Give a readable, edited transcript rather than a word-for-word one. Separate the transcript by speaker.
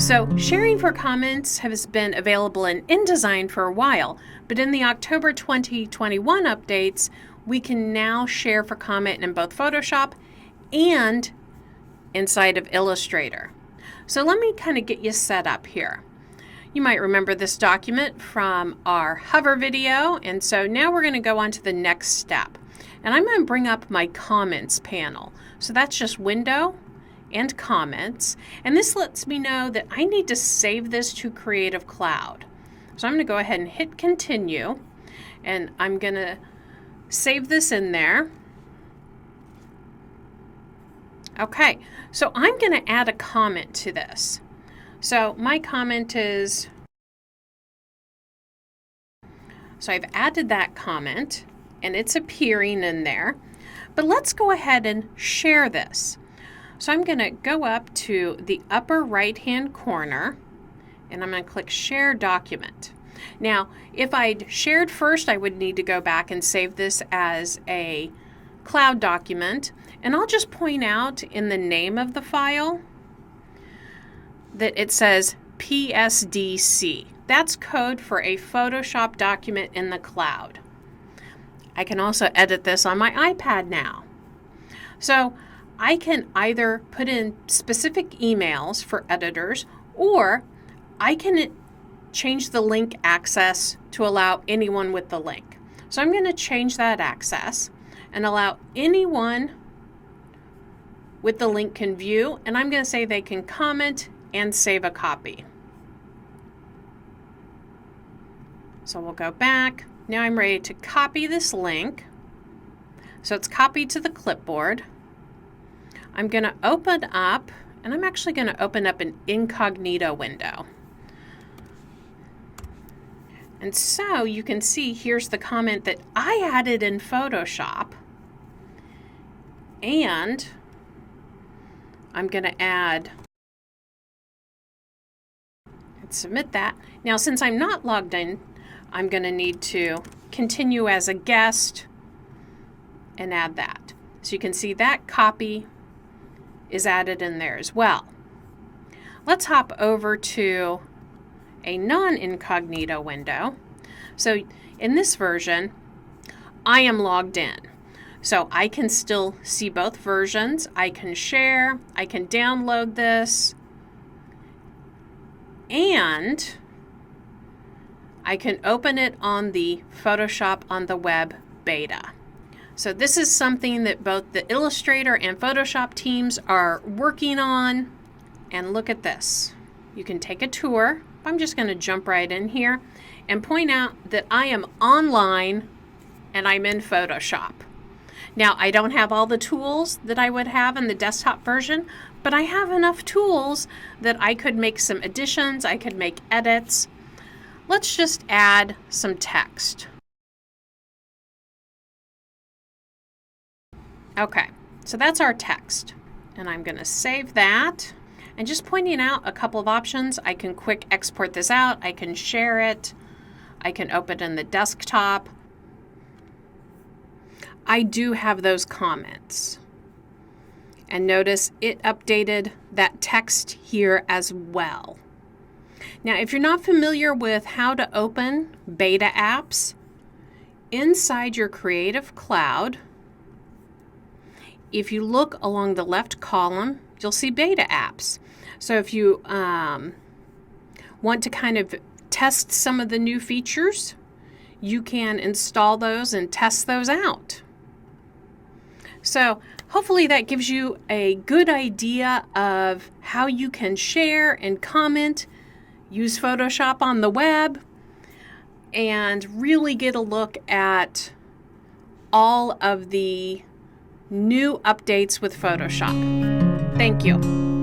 Speaker 1: So sharing for comments has been available in InDesign for a while, but in the October 2021 updates, we can now share for comment in both Photoshop and inside of Illustrator. So let me kind of get you set up here. You might remember this document from our hover video, and so now we're going to go on to the next step. And I'm going to bring up my comments panel. So that's just window and comments, and this lets me know that I need to save this to Creative Cloud. So I'm going to go ahead and hit continue, and I'm going to save this in there. Okay, so I'm going to add a comment to this. So my comment is, so I've added that comment and it's appearing in there, but let's go ahead and share this. So I'm going to go up to the upper right hand corner and I'm going to click share document. Now, if I'd shared first, I would need to go back and save this as a cloud document, and I'll just point out in the name of the file that it says PSDC. That's code for a Photoshop document in the cloud. I can also edit this on my iPad now. So I can either put in specific emails for editors, or I can change the link access to allow anyone with the link. So I'm going to change that access and allow anyone with the link can view, and I'm going to say they can comment and save a copy. So we'll go back. Now I'm ready to copy this link. So it's copied to the clipboard. I'm going to open up, and I'm actually going to open up an incognito window. And so you can see here's the comment that I added in Photoshop, and I'm going to add and submit that. Now, since I'm not logged in, I'm going to need to continue as a guest and add that. So you can see that copy is added in there as well. Let's hop over to a non-incognito window. So in this version, I am logged in. So I can still see both versions. I can share, I can download this, and I can open it on the Photoshop on the Web beta. So this is something that both the Illustrator and Photoshop teams are working on. And look at this. You can take a tour. I'm just going to jump right in here and point out that I am online and I'm in Photoshop. Now, I don't have all the tools that I would have in the desktop version, but I have enough tools that I could make some additions, I could make edits. Let's just add some text. Okay, so that's our text, and I'm going to save that. And just pointing out a couple of options, I can quick export this out, I can share it, I can open it in the desktop. I do have those comments. And notice it updated that text here as well. Now, if you're not familiar with how to open beta apps, inside your Creative Cloud, if you look along the left column, you'll see beta apps. So if you want to kind of test some of the new features, you can install those and test those out. So hopefully that gives you a good idea of how you can share and comment, use Photoshop on the web, and really get a look at all of the new updates with Photoshop. Thank you.